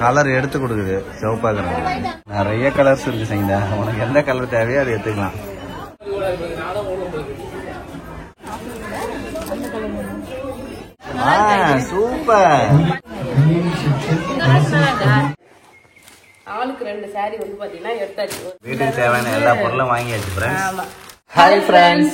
Colour எடுத்து கொடுக்குது சிவப்பா colour. நிறைய கலர்ஸ் இருக்கு சைந்தா. உனக்கு எந்த கலர் தேவையோ அதை எடுத்துக்கலாம். சூப்பர். ஆளுக்கு 2 saree வந்து பாத்தீங்கன்னா எடுத்தாச்சு. வீட்டுக்கு தேவையான எல்லா பொருளும் வாங்கியாச்சு ஃப்ரெண்ட்ஸ். Hi friends.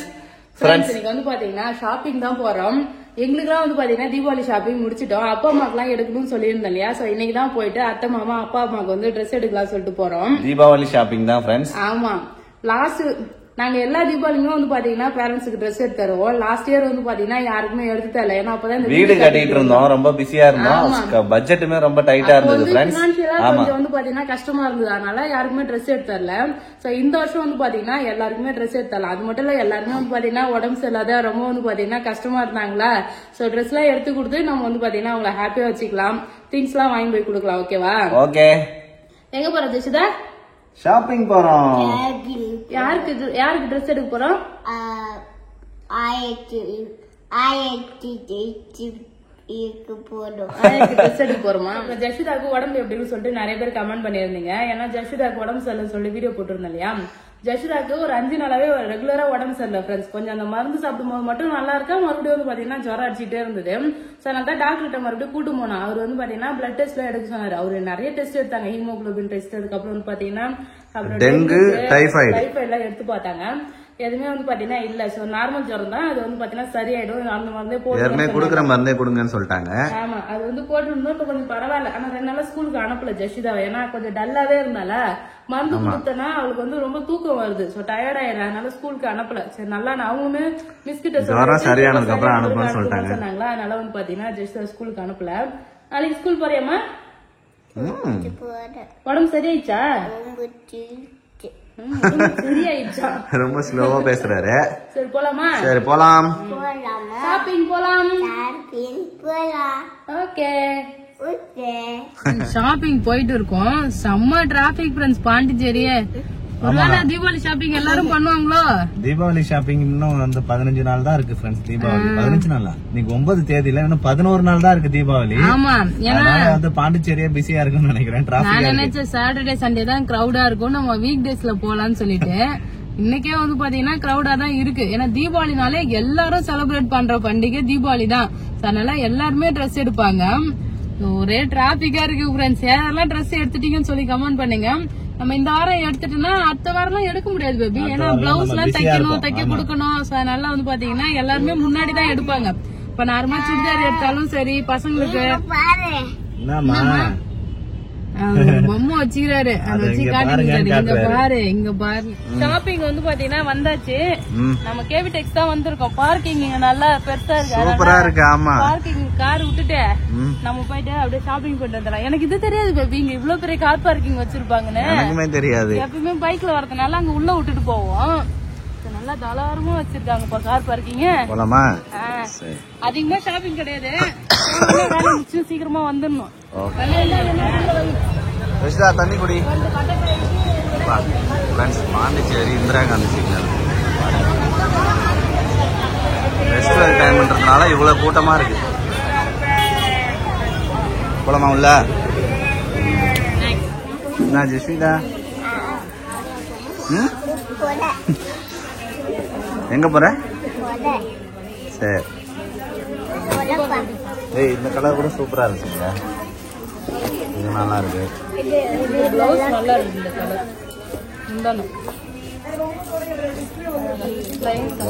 இன்னைக்கு வந்து பாத்தீங்கன்னா ஷாப்பிங் தான் போறோம். எங்களுக்குலாம் வந்து பாத்தீங்கன்னா தீபாவளி ஷாப்பிங் முடிச்சிட்டோம். அப்பா அம்மாக்குலாம் எடுக்கணும்னு சொல்லியிருந்தேன் இல்லையா. சோ இன்னைக்கு தான் போயிட்டு அத்தை மாமா அப்பா அம்மாக்கு வந்து ட்ரெஸ் எடுக்கலாம் சொல்லிட்டு போறோம். தீபாவளி ஷாப்பிங் தான் ஃப்ரெண்ட்ஸ். ஆமா, லாஸ்ட் நாங்க எல்லா தீபாவளிக்கும் வந்து பாத்தீங்கன்னா பேரண்ட்ஸ்க்கு ட்ரெஸ் எடுத்து தருவோம். லாஸ்ட் இயர் வந்து பாத்தீங்கன்னா யாருக்குமே எடுத்து தரல. ஏன்னா அப்பதான் வீடு கட்டிட்டு இருந்தோம், ரொம்ப பிஸியா இருந்தோம், பட்ஜெட்டுமே ரொம்ப டைட்டா இருந்தது ஃப்ரெண்ட்ஸ். கொஞ்சம் வந்து பாத்தீங்கன்னா கஷ்டமா இருந்தது, அதனால யாருக்குமே ட்ரெஸ் எடுத்து தரல. சோ இந்த வருஷம் வந்து பாத்தீங்கன்னா எல்லாருக்குமே ட்ரெஸ் எடுத்து தரலாம். அது மட்டும் இல்ல, எல்லாருமே வந்து பாத்தீங்கன்னா உடம்பு சரியில்லாத ரொம்ப வந்து பாத்தீங்கன்னா கஷ்டமா இருந்தாங்களா. சோ ட்ரெஸ் எல்லாம் எடுத்து கொடுத்து நம்ம வந்து பாத்தீங்கன்னா அவங்களை ஹாப்பியா வச்சுக்கலாம். திங்ஸ் எல்லாம் வாங்கி போய் கொடுக்கலாம். ஓகேவா? ஓகே. எங்க போறோம் ஜெஷிதா? ஷாப்பிங் போறோம். யாருக்கு ட்ரெஸ் எடுக்க போறோம்? ட்ரெஸ் எடுக்க போறோமா? ஜெஷிதாக்கு உடம்பு எப்படின்னு சொல்லிட்டு நிறைய பேர் கமெண்ட் பண்ணிருந்தீங்க. ஏன்னா ஜெஷிதாக்கு உடம்பு சரியில்லைன்னு சொல்லி வீடியோ போட்டிருந்தேன் இல்லையா. ஜெஷிதாக்கு ஒரு 5 நாளாவே ரெகுலரா உடம்பு சரியில்லை ஃப்ரெண்ட்ஸ். கொஞ்சம் அந்த மருந்து சாப்பிடும் போது மட்டும் நல்லா இருக்கா, மறுபடியும் வந்து பாத்தீங்கன்னா ஜுரம் அடிச்சுட்டே இருந்தது. சோ அதனால டாக்டர்கிட்ட மறுபடியும் கூட்டு போனோம். அவர் வந்து பாத்தீங்கன்னா பிளட் டெஸ்ட் எல்லாம் எடுக்க சொன்னாரு. அவரு நிறைய டெஸ்ட் எடுத்தாங்க. ஹீமோகுளோபின் டெஸ்ட், அதுக்கப்புறம் வந்து பாத்தீங்கன்னா டெங்கு, டைஃபாய்டு எல்லாம் எடுத்து பார்த்தாங்க. எதுவுமே வந்து பாத்தீங்கன்னா இல்ல. சோ நார்மல் ஜுரம் தான், அது வந்து பாத்தீங்கன்னா சரியாயிடும். அந்த மருந்தே போட்டு கொடுக்குற மருந்தே கொடுங்கன்னு சொல்லிட்டாங்க. ஆமா, அது வந்து போட்டு கொஞ்சம் பரவாயில்ல. ஆனா 2 நாளா ஸ்கூலுக்கு அனுப்பல ஜெஷிதாவை. ஏன்னா கொஞ்சம் டல்லாவே இருந்தால மருந்து கொடுத்தனா அவளுக்கு வந்து ரொம்ப தூக்கம் வருது. சோ டயர்ட் ஆயிடுறா, அதனால ஸ்கூலுக்கு அனுப்பல. சரி நல்லா அவங்களுமே மிஸ்கிட்ட சரியானதுக்கு அப்புறம் அனுப்பணும்னு சொல்லிட்டாங்க. அதனால வந்து பாத்தீங்கன்னா ஜெஷிதா ஸ்கூலுக்கு அனுப்பல. நாளைக்கு ஸ்கூல் போறியாமா? உடம்பு சரியாயிடுச்சா? சரியாயிடுச்சா? ரொம்ப ஸ்லோவா பேசுறாரு. சரி போலாமா? சரி போலாம். ஷாப்பிங் போலாம். ஓகே. ஷாப்பிங் போயிட்டு இருக்கோம். செம்ம டிராபிக் ஃப்ரெண்ட்ஸ் பாண்டிச்சேரியே. தீபாவளி ஷாப்பிங் எல்லாரும் பண்ணுவாங்களோ? தீபாவளி ஷாப்பிங் இன்னும் வந்து 15 நாள் தான் இருக்கு ஃப்ரெண்ட்ஸ். தீபாவளி 15 நாளா? இன்னைக்கு 9 தேதியில இன்னும் 11 நாள் தான் இருக்கு தீபாவளி. ஆமா, ஏன்னா வந்து பாண்டிச்சேரியே பிஸியா இருக்குன்னு நினைக்கிறேன். நான் நினைச்சேன் சாட்டர்டே சண்டே தான் கிரௌடா இருக்கும், நம்ம வீக் டேஸ்ல போலான்னு சொல்லிட்டு. இன்னைக்கே வந்து பாத்தீங்கன்னா கிரௌடா தான் இருக்கு. ஏன்னா தீபாவளினாலே எல்லாரும் செலிப்ரேட் பண்ற பண்டிகை தீபாவளி தான். அதனால எல்லாருமே ட்ரெஸ் எடுப்பாங்க. ஒரே டிராபிக்கா இருக்கு ஃப்ரெண்ட்ஸ். யாரெல்லாம் ட்ரெஸ் எடுத்துட்டீங்கன்னு சொல்லி கமெண்ட் பண்ணுங்க. நம்ம இந்த வாரம் எடுத்துட்டோம்னா அடுத்த வாரம் எல்லாம் எடுக்க முடியாது பேபி. ஏன்னா பிளவுஸ் எல்லாம் தைக்க கொடுக்கணும். அதனால வந்து பாத்தீங்கன்னா எல்லாருமே முன்னாடி தான் எடுப்பாங்க. இப்ப நார்மலா சுடிதார் எடுத்தாலும் சரி, பசங்களுக்கு பொம்மை வச்சுக்கிறாரு, அதை வச்சு காட்டிக்கிறாரு. இங்க பாரு, இங்க பாரு. ஷாப்பிங் வந்து பாத்தீங்கன்னா வந்தாச்சு. நம்ம கேவி டெக்ஸ் தான் வந்திருக்கோம். பார்க்கிங் இங்க நல்லா பெருசா இருக்கு. பார்க்கிங் கார் விட்டுட்டு நம்ம போயிட்டு அப்படியே ஷாப்பிங் போயிட்டு வந்துடலாம். எனக்கு இது தெரியாது பேபி, இங்க இவ்வளவு பெரிய கார் பார்க்கிங் வச்சிருப்பாங்கன்னு தெரியாது. எப்பவுமே பைக்ல வரதுனால அங்க உள்ள விட்டுட்டு போவோம். நல்லா தாராளமா வச்சிருக்காங்க கார் பார்க்கிங். அதிகமா ஷாப்பிங் கிடையாது, சீக்கிரமா வந்துடணும். தண்ணி குடி. பாண்டிச்சேரி இந்திரா காந்தி சிக்னல். ஃபெஸ்டிவல் டைம்ன்றதுனால இவ்வளவு கூட்டமா இருக்கு. போலாமா உள்ள? நான் ஜெஸ்விதா. எங்க போற? சரி. ஏய், இந்த கலர் கூட சூப்பரா இருக்குங்க. இது நல்லா இருக்கு. நல்லா இருக்கு இந்த கலர்.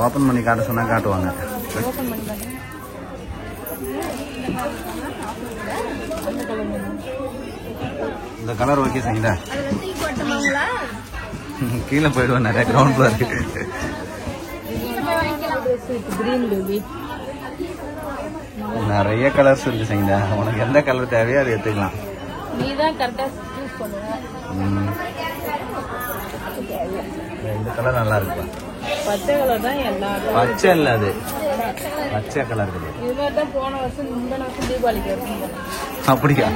ஓபன் பண்ணி காட்ட சொன்னா காட்டுவாங்க. இந்த கலர் ஓகே சங்கீதா. கீழே போயிடுவேன், நிறைய கிரவுண்ட் ஃப்ளோர் இருக்கு. நிறைய கலர்ஸ் இருக்கு சங்கீதா. உனக்கு எந்த கலர் தேவையோ அதை எடுத்துக்கலாம். நீதான் கரெக்டா சூஸ் பண்ணுவ. இந்த கலர் நல்லா இருக்கு. பச்சை கலர் தான் எல்லாரும். பச்சை இல்ல, அது பச்சை கலர் கிடையாது. இதுமாதிரி தான் போன வருஷம் முந்தின வருஷம் தீபாவளிக்கு வருவீங்க. அப்படியா?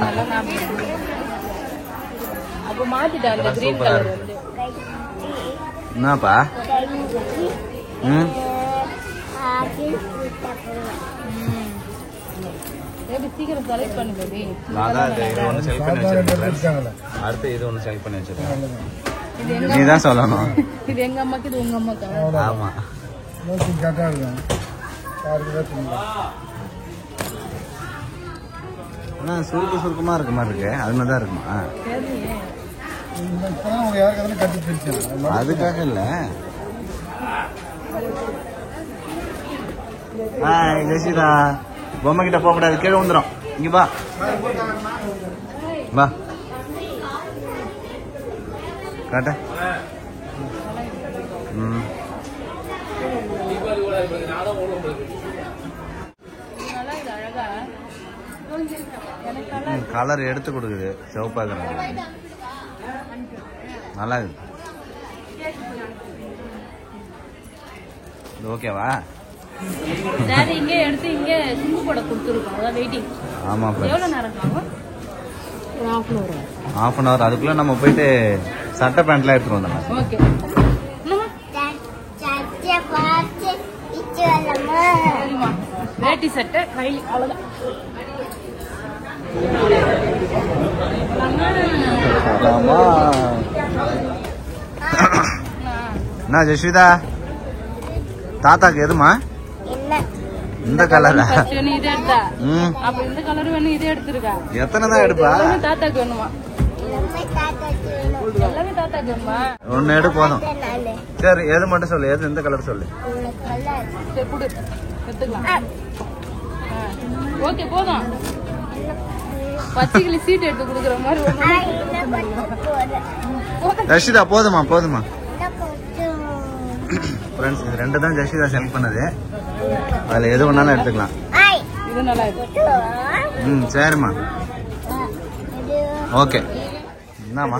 அப்ப மாத்திட்டாங்க கிரீன் கலர் வந்து. என்னப்பா? சீக்கிரம் செலக்ட் பண்ணு பேபி. அதான் இது ஒன்று செலக்ட் பண்ணி வச்சிருக்கேன். அடுத்து இது ஒன்று செலக்ட் பண்ணி வச்சிருக்கேன். நீ தான் சொல்லணும். இது எங்க அம்மாக்கு, இது உங்க அம்மாக்கா? ஆமா. சுருக்கு சுருக்கமா இருக்க மாதிரி இருக்கு. அது மாதிரி தான் இருக்குமா? அதுக்காக இல்ல. ஜெசிதா பொம்மை கிட்ட போக கூடாது, கீழே வந்துடும். இங்க வா வா காட்ட. கலர் எடுத்து கொடுக்குது, சிவப்பா இருக்கிறது. நல்லா இருக்கு. ஓகேவா? இங்க எடுத்து இங்க சிம்பு போட கொடுத்துருக்கோம். அதான் வெயிட்டிங். ஆமா. எவ்வளவு நேரம் ஆகும்? half an hour. அதுக்குள்ள நம்ம போயிட்டு சட்டை பேண்ட்லாம் எடுத்துட்டு வந்துடலாம். ஓகே. வேட்டி சட்டை கைலி அவ்வளவுதான். என்ன ஜெஸ்விதா, தாத்தாக்கு எதுமா? இந்த கலர் இது எடுத்தா அப்ப இந்த கலர் வேணும். இது எடுத்துருக்கா. எத்தனை தான் எடுப்பா? தாத்தாக்கு வேணுமா? எல்லாமே தாத்தாக்கு வேணுமா? ஒன்னு எடு போதும். சரி எது மட்டும் சொல்லு. எது எந்த கலர் சொல்லு. எடுத்துக்கலாம். ஓகே போதும். பச்சைக்கிளி சீட் எடுத்து கொடுக்குற மாதிரி. ஜெசிதா போதுமா? போதுமா ஃப்ரெண்ட்ஸ், இது ரெண்டு தான் ஜெசிதா செலக்ட் பண்ணது. அதுல எது வேணாலும் எடுத்துக்கலாம். இது நல்லா இருக்கு. சரிம்மா. ஓகே. என்னம்மா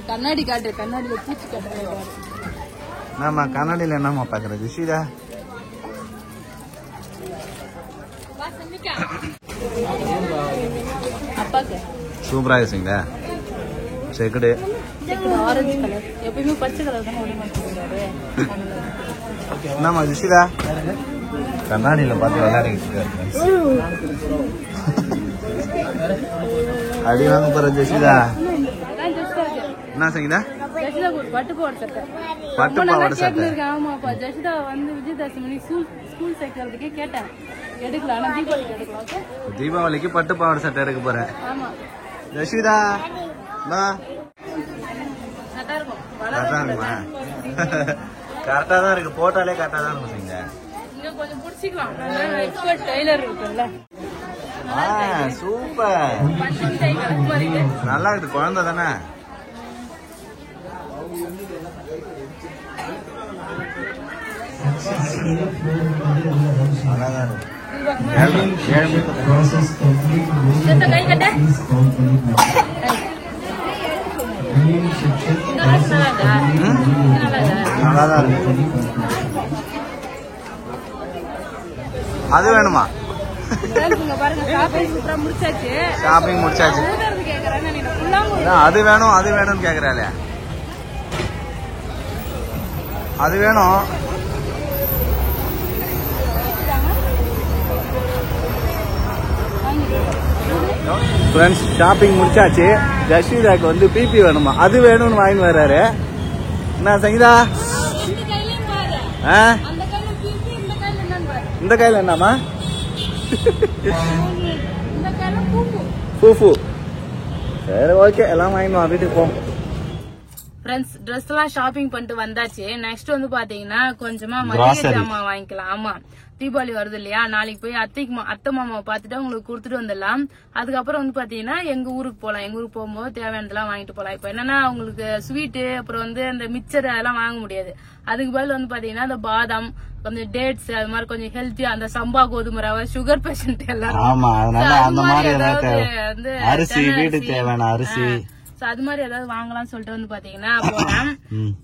கண்ணாடி காட்டு. கண்ணாடியில பூச்சி காட்டு. என்னம்மா கண்ணாடியில என்னம்மா பாக்குற ஜெசிதா? அப்பாக்கு சூப்பரா இருக்குங்களா? Checked orange colour. எப்பயுமே பச்சை கலர் தான் ஓடி மாட்டேங்கிறாரு. என்னம்மா ஜெசிதா கண்ணாடியில பார்த்து விளையாடிக்கிட்டு இருக்காரு. அடி வாங்க போற ஜெசிதா. என்ன செய்யுதா? பட்டு பாவாடை சட்டை. பட்டு பாவாடை சட்டை. ஆமாப்பா ஜெசிதா வந்து விஜயதசமி ஸ்கூல் சேர்க்கறதுக்கே கேட்டேன். எடுக்கலாம். ஆனா தீபாவளிக்கு எடுக்கலாம். தீபாவளிக்கு பட்டு பாவாடை சட்டை எடுக்க போறேன். ஆமா ஜெசிதா கரெக்டா தான் இருக்கு. போட்டாலே கரெக்டா தான் இருக்கும். இங்க கொஞ்சம் புடிச்சிக்கலாம். எக்ஸ்பர்ட் டெய்லர் இருக்குல்ல. சூப்பர். நல்லா இருக்கு. குழந்தை தானே? அழகா இருக்கு. கை கட்ட நல்லாதான் இருக்கு. அது வேணுமா? ஷாப்பிங் முடிச்சாச்சு. அது வேணும் அது வேணும்னு கேக்குறாளே. அது வேணும். ஃப்ரெண்ட்ஸ் ஷாப்பிங் முடிச்சாச்சு. ஜஸ்விதாக்கு வந்து பிபி வேணுமா? அது வேணும்னு வாங்கி வர்றாரு. என்ன சங்கீதா? இந்த கையில என்னமா? பூஃபு. சரி ஓகே, எல்லாம் வாங்கிடுவா. வீட்டுக்கு போ. ஃப்ரெண்ட்ஸ் ட்ரெஸ் எல்லாம் ஷாப்பிங் பண்ணிட்டு வந்தாச்சு. நெக்ஸ்ட் வந்து பாத்தீங்கன்னா கொஞ்சமா மளிகை ஜாமான் வாங்கிக்கலாம். ஆமா தீபாவளி வருது இல்லையா? நாளைக்கு போய் அத்தை மாமாவை பாத்துட்டு உங்களுக்கு கொடுத்துட்டு வந்துடலாம். அதுக்கப்புறம் வந்து பாத்தீங்கன்னா எங்க ஊருக்கு போலாம். எங்க ஊருக்கு போகும்போது தேவையானதெல்லாம் வாங்கிட்டு போலாம். இப்ப என்னன்னா உங்களுக்கு ஸ்வீட்டு அப்புறம் வந்து அந்த மிக்சர் அதெல்லாம் வாங்க முடியாது. அதுக்கு பதில் வந்து பாத்தீங்கன்னா அந்த பாதாம் கொஞ்சம் டேட்ஸ் அது மாதிரி கொஞ்சம் ஹெல்த்தியா அந்த சம்பா கோதுமை ரவை சுகர் பேஷண்ட் எல்லாரும் வந்து அரிசி வீட்டுக்கு தேவையான அரிசி அது மாதிரி ஏதாவது வாங்கலாம்னு சொல்லிட்டு வந்து பாத்தீங்கன்னா போலாம்.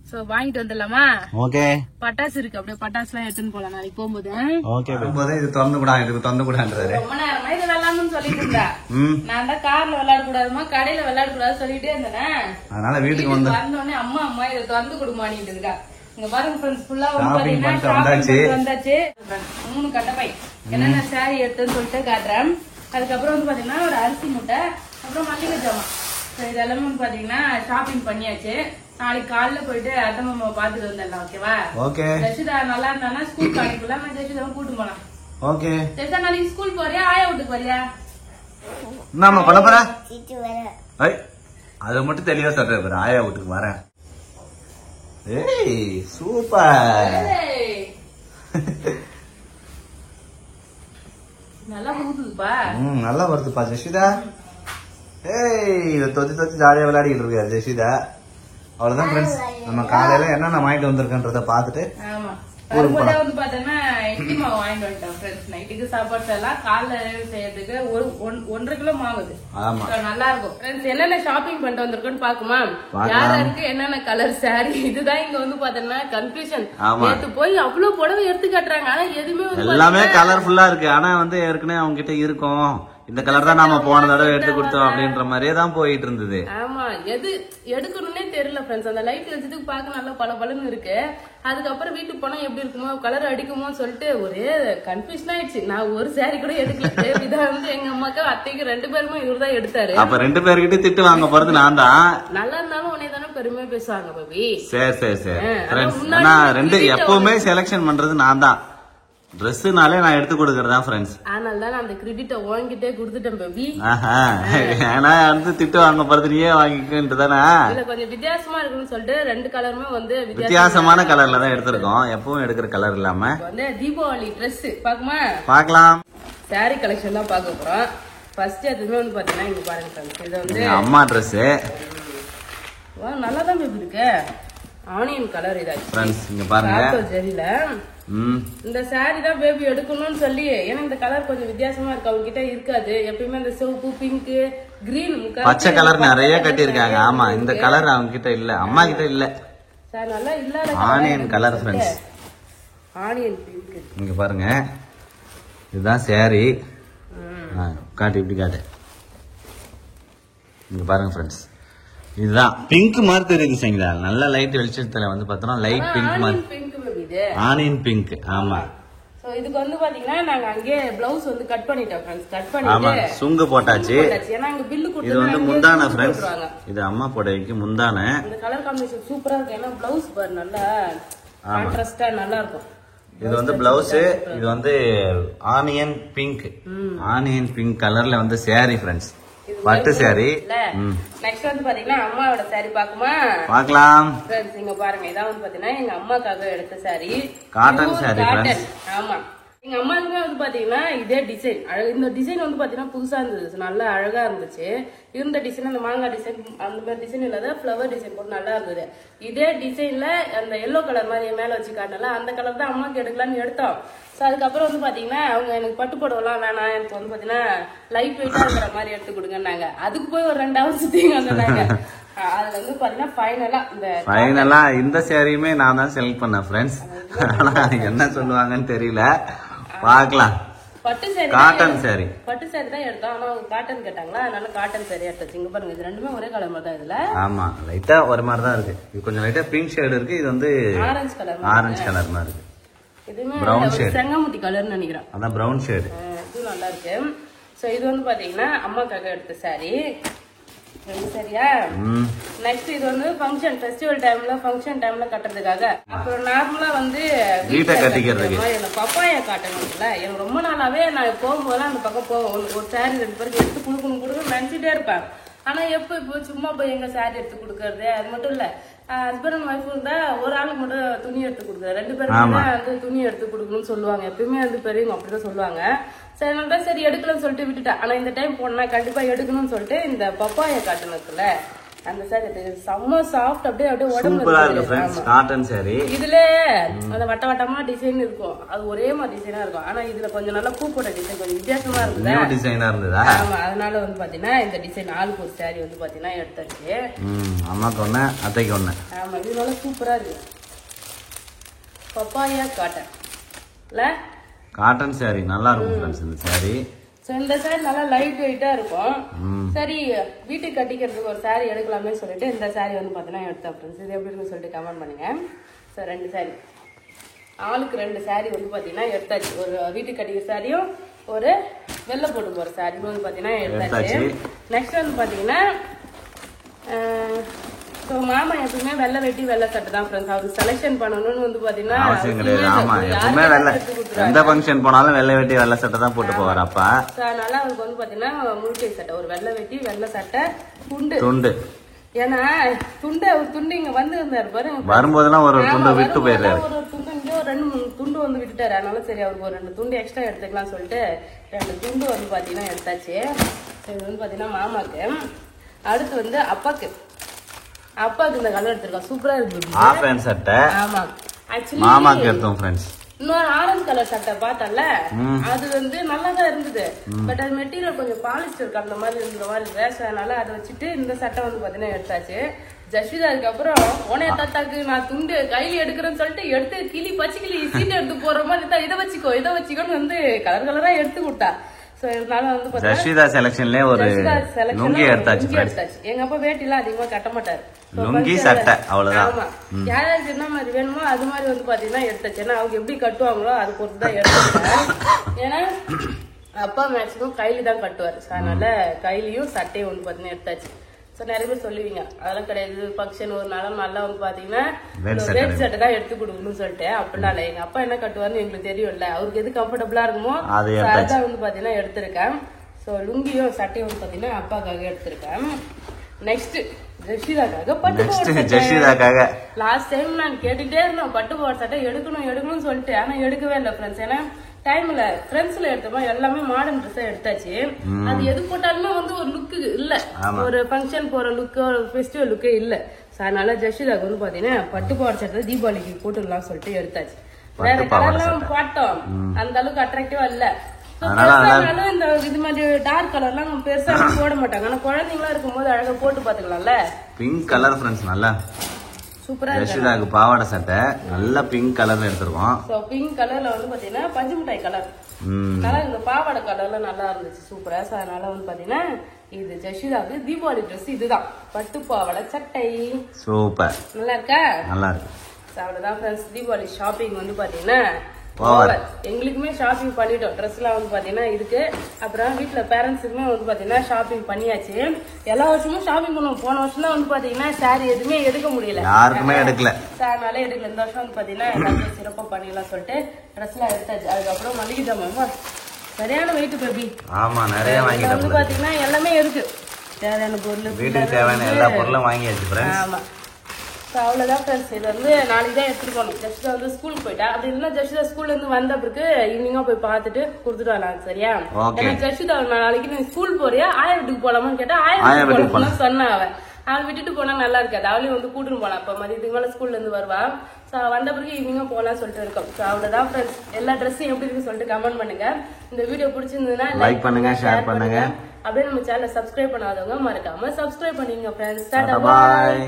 சோ வாங்கிட்டு வந்துடலாமா? ஓகே. பட்டாசு இருக்கு. அப்படியே பட்டாசு எல்லாம் எடுத்துன்னு போலாம் நாளைக்கு போகும்போது. ஓகே. இது திறந்து கூட இது திறந்து கூடாது. ரொம்ப நேரமா இது விளையாடணும்னு சொல்லிட்டு இருந்தேன். நான் தான் கார்ல விளையாட கூடாதுமா கடையில விளையாட கூடாது சொல்லிட்டே இருந்தேன். அதனால வீட்டுக்கு வந்தோடனே அம்மா இதை திறந்து கொடுமானிட்டு இருக்கா. இங்க பாருங்க ஃப்ரெண்ட்ஸ் ஃபுல்லா வந்து வந்தாச்சு. 3 கட்டப்பை என்னென்ன சாரி எடுத்துன்னு சொல்லிட்டு காட்டுறேன். அதுக்கப்புறம் வந்து பாத்தீங்கன்னா ஒரு அரிசி மூட்டை, அப்புறம் மல்லிகை ஜாமான். இதெல்லாமே வந்து பாத்தீங்கன்னா ஷாப்பிங் பண்ணியாச்சு. நாளைக்கு காலைல போயிட்டு அத்தை மாமாவை பாத்துட்டு வந்துடலாம். ஓகேவா? ஓகே. ஜெஷிதா நல்லா இருந்தானா ஸ்கூலுக்கு அனுப்பலாம். நான் ஜெஷிதாவை கூட்டு போலாம். ஓகே. ஜெஷிதா நாளைக்கு ஸ்கூல் போறியா ஆயா வீட்டுக்கு வரியா? என்னம்மா பண்ண போற? அதை மட்டும் தெளிவா சொல்றேன். ஆயா வீட்டுக்கு வரேன். ஏய் சூப்பர். நல்லா ஊதுப்பா. நல்லா வருதுப்பா ஜெஷிதா. ஏய் இதை தொத்தி ஜாலியா விளையாடிட்டு இருக்காரு ஜெஷிதா. அவ்வளவுதான் ஃப்ரெண்ட்ஸ். நம்ம காலையில என்னென்ன வாங்கிட்டு வந்திருக்கன்றத பாத்துட்டு வரும்போதே வந்து பாத்தீங்கன்னா இட்லி மாவு வாங்கிட்டு வந்துட்டேன் ஃப்ரெண்ட்ஸ். நைட்டுக்கு சாப்பாடு எல்லாம் காலைல செய்யறதுக்கு 1.5 கிலோ மாவுது. நல்லா இருக்கும் ஃப்ரெண்ட்ஸ். என்னென்ன ஷாப்பிங் பண்ணிட்டு வந்திருக்கோன்னு பாக்குமா? யாருக்கு என்னென்ன கலர் சாரி, இதுதான் இங்க வந்து பாத்தீங்கன்னா கன்ஃபியூஷன். நேத்து போய் அவ்வளவு புடவை எடுத்து காட்டுறாங்க, ஆனா எதுவுமே எல்லாமே கலர்ஃபுல்லா இருக்கு. ஆனா வந்து ஏற்கனவே அவங்க கிட்ட இருக்கும் இந்த கலர் தான் நாம போன தடவை எடுத்து கொடுத்தோம் அப்படின்ற மாதிரியே தான் போயிட்டு இருந்தது. ஆமா, எது எடுக்கணும்னே தெரியல ஃப்ரெண்ட்ஸ். அந்த லைட் வச்சதுக்கு பார்க்க நல்லா பளபளன்னு இருக்கு. அதுக்கப்புறம் வீட்டுக்கு போனா எப்படி இருக்குமோ, கலர் அடிக்குமோ சொல்லிட்டு ஒரே கன்ஃபியூஷன் ஆயிடுச்சு. நான் ஒரு சாரி கூட எடுக்கல. இதான் வந்து எங்க அம்மாக்கு அத்தைக்கு 2 பேருமே இவருதான் எடுத்தாரு. அப்ப 2 பேர்கிட்ட திட்டு வாங்க போறது நான் தான். நல்லா இருந்தாலும் உன்னை தானே பெருமையா பேசுவாங்க பாபி. சரி. எப்பவுமே செலக்ஷன் பண்றது நான் தான். ட்ரெஸ்னாலே நான் எடுத்து கொடுக்கறதா ஃப்ரெண்ட்ஸ். அதனால தான் அந்த கிரெடிட்ட வாங்கிட்டே கொடுத்துட்டேன் பேபி. ஏன்னா வந்து திட்டு வாங்க போறது நீயே வாங்கிக்கின்றதானே. இல்ல கொஞ்சம் வித்தியாசமா இருக்குன்னு சொல்லிட்டு 2 கலருமே வந்து வித்தியாசமான கலர்ல தான் எடுத்திருக்கோம். எப்பவும் எடுக்கிற கலர் இல்லாம வந்து தீபாவளி ட்ரெஸ் பாக்குமா பாக்கலாம். சாரி கலெக்ஷன் தான் பார்க்க போறோம். ஃபர்ஸ்ட் அதுமே வந்து பாத்தீங்கன்னா இங்க பாருங்க ஃப்ரெண்ட்ஸ். இது வந்து அம்மா ட்ரெஸ். நல்லா தான் பேபி இருக்கு. ஆனியன் கலர் இதாச்சு ஃப்ரெண்ட்ஸ். இங்க பாருங்க சரியில்ல. இந்த சாரி தான் பேபி எடுக்கணும்னு சொல்லி, ஏன்னா இந்த கலர் கொஞ்சம் வித்தியாசமா இருக்கு. அவங்க கிட்ட இருக்காது. எப்பயுமே இந்த சிவப்பு, பிங்க், கிரீன், பச்சை கலர் நிறைய கட்டி இருக்காங்க. ஆமா, இந்த கலர் அவங்க கிட்ட இல்ல, அம்மா கிட்ட இல்ல. சார் நல்லா இல்லாத onion colour friends. Onion pink. இங்க பாருங்க, இதுதான் சாரி. காட்டு இப்படி காட்டு. இங்க பாருங்க ஃப்ரெண்ட்ஸ், இதுதான் பிங்க் மாதிரி தெரியுது சரிங்களா. நல்ல லைட் வெளிச்சத்துல வந்து பார்த்தோம்னா லைட் பிங்க் மாதிரி. Onion pink. ஆமா. சோ இதுக்கு வந்து பாத்தீங்கன்னா நாங்க அங்கே ப்ளவுஸ் வந்து கட் பண்ணிட்டோம் ஃப்ரெண்ட்ஸ். கட் பண்ணிட்டு சுங்கு போட்டாச்சு. ஏன்னா அங்க பில்லு கொடுத்து இது வந்து முந்தான ஃப்ரெண்ட்ஸ். இது அம்மா புடவைக்கு முந்தான. இந்த கலர் காம்பினேஷன் சூப்பரா இருக்கு. ஏன்னா ப்ளவுஸ் பாரு நல்லா கான்ட்ராஸ்டா நல்லா இருக்கும். இது வந்து பிளவுஸ். இது வந்து ஆனியன் பிங்க். ஆனியன் பிங்க் கலர்ல வந்து சாரி ஃப்ரெண்ட்ஸ். பட்டு சாரி. நெக்ஸ்ட் வந்து பாத்தீங்கன்னா அம்மாவோட சாரி பாக்குமா பாக்கலாம். ஃப்ரெண்ட்ஸ் இங்க பாருங்க, இதான் வந்து பாத்தீங்கன்னா எங்க அம்மாக்காக எடுத்த சாரி. Cotton sorry friends. ஆமா, எங்க அம்மாவுக்குமே வந்து பாத்தீங்கன்னா இதே டிசைன். இந்த டிசைன் வந்து பாத்தீங்கன்னா புதுசா இருந்துச்சு, நல்லா அழகா இருந்துச்சு. இருந்த டிசைன் அந்த மாங்காய் டிசைன் அந்த மாதிரி டிசைன் இல்லாத ஃபிளவர் டிசைன் போட்டு நல்லா இருந்தது. இதே டிசைன்ல அந்த எல்லோ கலர் மாதிரி மேல வச்சு காட்டல, அந்த கலர் தான் அம்மாக்கு எடுக்கலாம்னு எடுத்தோம். ஸோ அதுக்கப்புறம் வந்து பாத்தீங்கன்னா அவங்க எனக்கு பட்டு போடலாம் வேணாம், எனக்கு வந்து பாத்தீங்கன்னா லைட் வெயிட்டா இருக்கிற மாதிரி எடுத்து கொடுங்கன்னாங்க. அதுக்கு போய் ஒரு 2 ஹவர்ஸ் சுத்திங்க வந்தாங்க. அதுல வந்து பாத்தீங்கன்னா ஃபைனலா இந்த சாரியுமே நான் தான் செலக்ட் பண்ணேன் ஃப்ரெண்ட்ஸ். ஆனா என்ன சொல்லுவாங்கன்னு தெரியல, பாக்கலாம். பட்டு சாரி, காட்டன் சாரி, பட்டு சாரி தான் எடுத்தோம். ஆனா அவங்க காட்டன் கேட்டாங்களா, அதனால காட்டன் சாரி எடுத்தாச்சு. இங்க பாருங்க, இது ரெண்டுமே ஒரே கலர் மாதிரி தான். இதுல ஆமா லைட்டா ஒரு மாதிரி தான் இருக்கு. இது கொஞ்சம் லைட்டா பிங்க் ஷேட் இருக்கு. இது வந்து ஆரஞ்சு கலர் மாதிரி இருக்கு. இதுமே பிரவுன் ஷேட், செங்கமுட்டி கலர்னு நினைக்கிறேன். அதான் பிரவுன் ஷேட். இது நல்லா இருக்கு. சோ இது வந்து பாத்தீங்கன்னா அம்மாக்காக எடுத்த சாரி. சரியா? நெக்ஸ்ட் இது வந்து ஃபங்க்ஷன் ஃபெஸ்டிவல் டைம்ல ஃபங்க்ஷன் டைம்ல கட்டுறதுக்காக. அப்புறம் நார்மலா வந்து வீட்டை கட்டிக்கிறதுக்கு இந்த பப்பாயா காட்டணும்ல. எனக்கு ரொம்ப நாளாவே நான் போகும்போதெல்லாம் அந்த பக்கம் போவோம். ஒரு சாரி 2 பேருக்கு எடுத்து கொடுக்கணும்னு நினைச்சிட்டே இருப்பேன். ஆனா இப்போ சும்மா போய் எங்க சாரி எடுத்து கொடுக்கறது, அது மட்டும் இல்ல ஹஸ்பண்ட் அண்ட் ஒய்ஃப் இருந்தா ஒரு ஆளுக்கு மட்டும் துணி எடுத்து கொடுக்குறது, 2 பேருக்குமே வந்து துணி எடுத்து கொடுக்கணும்னு சொல்லுவாங்க. எப்பயுமே வந்து பெரியவங்க அப்படிதான் சொல்லுவாங்க. சரி எடுக்கலன்னு சொல்லிட்டு விட்டுட்டேன். ஆனா இந்த டைம் போனா கண்டிப்பா எடுக்கணும்னு சொல்லிட்டு இந்த பப்பாயா காட்டன் இருக்குல்ல, அந்த சாரி செம்ம சாஃப்ட், அப்படியே உடம்புல காட்டன் சாரி. இதுல அந்த வட்ட வட்டமா டிசைன் இருக்கும், அது ஒரே மாதிரி டிசைனா இருக்கும். ஆனா இதுல கொஞ்சம் நல்லா பூ போட்ட டிசைன், கொஞ்சம் வித்தியாசமா இருந்தது. ஆமா, அதனால வந்து பாத்தீங்கன்னா இந்த டிசைன் ஆளுக்கு ஒரு சாரி வந்து பாத்தீங்கன்னா எடுத்தாச்சு. அம்மாக்கு ஒண்ணு, அத்தைக்கு ஒண்ணு. ஆமா, இது நல்லா சூப்பரா இருக்கு. பப்பாயா காட்டன் இல்ல, காட்டன் சாரி நல்லா இருக்கும் ஃப்ரெண்ட்ஸ் இந்த சாரி. சோ இந்த சாரி நல்லா லைட் வெயிட்டா இருக்கும். சரி வீட்டுக்கு கட்டிக்கிறதுக்கு ஒரு சாரி எடுக்கலாமே சொல்லிட்டு இந்த சாரி வந்து பாத்தீங்கன்னா எடுத்தேன் ஃப்ரெண்ட்ஸ். இது எப்படி இருக்குன்னு சொல்லிட்டு கமெண்ட் பண்ணுங்க. ஸோ 2 சாரி, ஆளுக்கு 2 சாரி வந்து பாத்தீங்கன்னா எடுத்தாச்சு. ஒரு வீட்டுக்கு கட்டிக்கிற சாரியும் ஒரு வெள்ளை போட்டு போற சாரி வந்து பாத்தீங்கன்னா எடுத்தாச்சு. நெக்ஸ்ட் வந்து பாத்தீங்கன்னா மாமா எப்பவுமே வெள்ளை வெட்டி வெள்ளை சட்டை தான் ஃப்ரெண்ட்ஸ். அவருக்கு செலக்ஷன் பண்ணணும்னு வந்து பாத்தீங்கன்னா அவசியம் கிடையாது. ஆமா எப்பவுமே வெள்ளை, எந்த ஃபங்க்ஷன் போனாலும் வெள்ளை வெட்டி வெள்ளை சட்டை தான் போட்டு போவார் அப்பா. அதனால அவருக்கு வந்து பாத்தீங்கன்னா முழுக்கை சட்டை, ஒரு வெள்ளை வெட்டி வெள்ளை சட்டை துண்டு துண்டு. ஏன்னா துண்டு இங்க வந்து இருந்தாரு பாருங்க, வரும்போதெல்லாம் ஒரு துண்டு விட்டு போயிடுறாரு. ஒரு துண்டு இங்க ஒரு 2 துண்டு வந்து விட்டுட்டாரு. அதனால சரி அவருக்கு ஒரு 2 துண்டு எக்ஸ்ட்ரா எடுத்துக்கலாம் சொல்லிட்டு 2 துண்டு வந்து பாத்தீங்கன்னா எடுத்தாச்சு. இது வந்து பாத்தீங்கன்னா மாமாக்கு. அடுத்து வந்து அப்பாக்கு இந்த கலர் எடுத்திருக்கோம், சூப்பரா இருக்கு. ஆஃப் ஹேண்ட் சட்டை. ஆமா ஆக்சுவலி மாமாக்கு எடுத்தோம் ஃப்ரெண்ட்ஸ். இன்னொரு ஆரஞ்சு கலர் சட்டை பார்த்தல, அது வந்து நல்லாதான் இருந்தது. பட் அது மெட்டீரியல் கொஞ்சம் பாலிஸ்டர் கலந்த மாதிரி இருந்த மாதிரி ரேஷ், அதனால அதை வச்சுட்டு இந்த சட்டை வந்து பாத்தீங்கன்னா எடுத்தாச்சு. ஜஸ்விதா அதுக்கப்புறம் உனைய தாத்தாக்கு நான் துண்டு கையில எடுக்கிறேன்னு சொல்லிட்டு எடுத்து கிளி பச்சை கிளி சீட்டை எடுத்து போற மாதிரி தான், இதை வச்சுக்கோன்னு வந்து கலர் கலரா எடுத்து கொடுத்தா. ஜஸ்விதா செலக்ஷன்ல ஒரு லுங்கி எடுத்தாச்சு. எங்க அப்பா வேட்டிலாம் அதிகமா கட்ட மாட்டாரு, லுங்கி சட்டை அவ்வளவுதான். ஆமா யாராச்சும் என்ன மாதிரி வேணுமோ அது மாதிரி வந்து பாத்தீங்கன்னா எடுத்தாச்சு. ஏன்னா அவங்க எப்படி கட்டுவாங்களோ அது பொறுத்து தான் எடுத்துட்டேன். ஏன்னா அப்பா மேக்சிமம் கைலி தான் கட்டுவாரு, அதனால கைலியும் சட்டையும் வந்து பாத்தீங்கன்னா எடுத்தாச்சு. நிறைய பேர் சொல்லுவீங்க அதெல்லாம் கிடையாது, ஃபங்க்ஷன் ஒரு நாளும் நல்லா வந்து பாத்தீங்கன்னா வேட்டி சட்டை தான் எடுத்து கொடுக்கணும்னு சொல்லிட்டு. அப்படின்னா இல்ல, எங்க அப்பா என்ன கட்டுவாருன்னு எங்களுக்கு தெரியும்ல, அவருக்கு எது கம்ஃபர்டபுளா இருக்குமோ அதான் வந்து பாத்தீங்கன்னா எடுத்திருக்கேன். சோ லுங்கியும் சட்டையும் வந்து பாத்தீங்கன்னா அப்பாக்காக எடுத்திருக்கேன். நெக்ஸ்ட் ஜஸ்விதாக்காக பட்டு. லாஸ்ட் டைம் நான் கேட்டுட்டே இருந்தேன் பட்டு போட சட்டை எடுக்கணும்னு சொல்லிட்டு, ஆனா எடுக்கவே இல்லை ஃப்ரெண்ட்ஸ். ஏன்னா டைம்ல ஃப்ரெண்ட்ஸ்ல எடுத்தோமா எல்லாமே மாடர்ன் ட்ரெஸ் எடுத்தாச்சு. அது எது போட்டாலுமே வந்து ஒரு லுக்கு இல்ல, ஒரு ஃபங்க்ஷன் போற லுக்கு, ஒரு ஃபெஸ்டிவல் லுக்கே இல்ல. அதனால ஜஸ்விதாக்கு வந்து பாத்தீங்கன்னா பட்டு போட சட்டை தீபாவளிக்கு போட்டுடலாம் சொல்லிட்டு எடுத்தாச்சு. வேற கலர்லாம் பார்த்தோம், அந்த அளவுக்கு அட்ராக்டிவா இல்ல. இந்த இது மாதிரி டார்க் கலர்லாம் பெருசா போட மாட்டாங்க, ஆனா குழந்தைங்களா இருக்கும் போது அழகா போட்டு பாத்துக்கலாம்ல. பிங்க் கலர் ஃப்ரெண்ட்ஸ் நல்லா சூப்பரா ஜஸ்விதாக்கு பாவாடை சட்டை நல்ல பிங்க் கலர்ல எடுத்திருக்கோம். பிங்க் கலர்ல வந்து பாத்தீங்கன்னா பஞ்சு மிட்டாய் கலர் இந்த பாவாடை கலர்ல நல்லா இருந்துச்சு, சூப்பரா. அதனால வந்து பாத்தீங்கன்னா இது ஜஸ்விதாக்கு தீபாவளி ட்ரெஸ், இதுதான் பட்டு பாவாடை சட்டை. சூப்பர், நல்லா இருக்கா? நல்லா இருக்கு. அவ்வளவுதான் ஃப்ரெண்ட்ஸ், தீபாவளி ஷாப்பிங் வந்து பாத்தீங்கன்னா எங்களுக்குமே ஷாப்பிங் பண்ணிட்டோம். ட்ரெஸ் எல்லாம் வந்து பாத்தீங்கன்னா இருக்கு. அப்புறம் வீட்டுல பேரண்ட்ஸுக்குமே வந்து பாத்தீங்கன்னா ஷாப்பிங் பண்ணியாச்சு. எல்லா வருஷமும் ஷாப்பிங் பண்ணுவோம். போன வருஷம் தான் வந்து பாத்தீங்கன்னா சாரி எதுவுமே எடுக்க முடியல, யாருக்குமே எடுக்கல, அதனால எடுக்கல. இந்த வருஷம் வந்து பாத்தீங்கன்னா எல்லாருமே சிறப்பா பண்ணிடலாம் சொல்லிட்டு ட்ரெஸ் எல்லாம் எடுத்தாச்சு. அதுக்கப்புறம் மளிகை ஜாமான் சரியான வெயிட் பேபி. ஆமா நிறைய வாங்கிட்டோம். வந்து பாத்தீங்கன்னா எல்லாமே இருக்கு, தேவையான பொருள், வீட்டுக்கு தேவையான எல்லா பொருளும் வாங்கியாச்சு. ஆமா அவ்வளவுதான் ஃப்ரெண்ட்ஸ். இது வந்து நாளைக்கு தான் எடுத்துட்டு போகணும். ஜஸ்ட் வந்து ஸ்கூலுக்கு போயிட்டா, அப்படி இல்லைன்னா ஜஸ்ட் ஸ்கூல்ல இருந்து வந்த பிறகு ஈவினிங்கா போய் பார்த்துட்டு கொடுத்துட்டு வரலாம், சரியா? ஜஸ்ட் நாளைக்கு நீ ஸ்கூல் போறியா ஆயா வீட்டுக்கு போலாமான்னு கேட்டா ஆயா வீட்டுக்கு போலாம் சொன்னா. அவள் விட்டுட்டு போனா நல்லா இருக்காது, அவளையும் வந்து கூட்டுன்னு போலாம். அப்ப மதியத்துக்கு மேல ஸ்கூல்ல இருந்து வருவா. வந்த பிறகு ஈவினிங்கா போலாம் சொல்லிட்டு இருக்கோம். அவ்வளவுதான் ஃப்ரெண்ட்ஸ். எல்லா ட்ரெஸ்ஸும் எப்படி இருக்குன்னு சொல்லிட்டு கமெண்ட் பண்ணுங்க. இந்த வீடியோ பிடிச்சிருந்ததுன்னா லைக் பண்ணுங்க, ஷேர் பண்ணுங்க. அப்படியே நம்ம சேனலை சப்ஸ்கிரைப் பண்ணாதவங்க மறக்காம சப்ஸ்கிரைப் பண்ணிங்க ஃப்ரெண்ட்ஸ். Tata bye.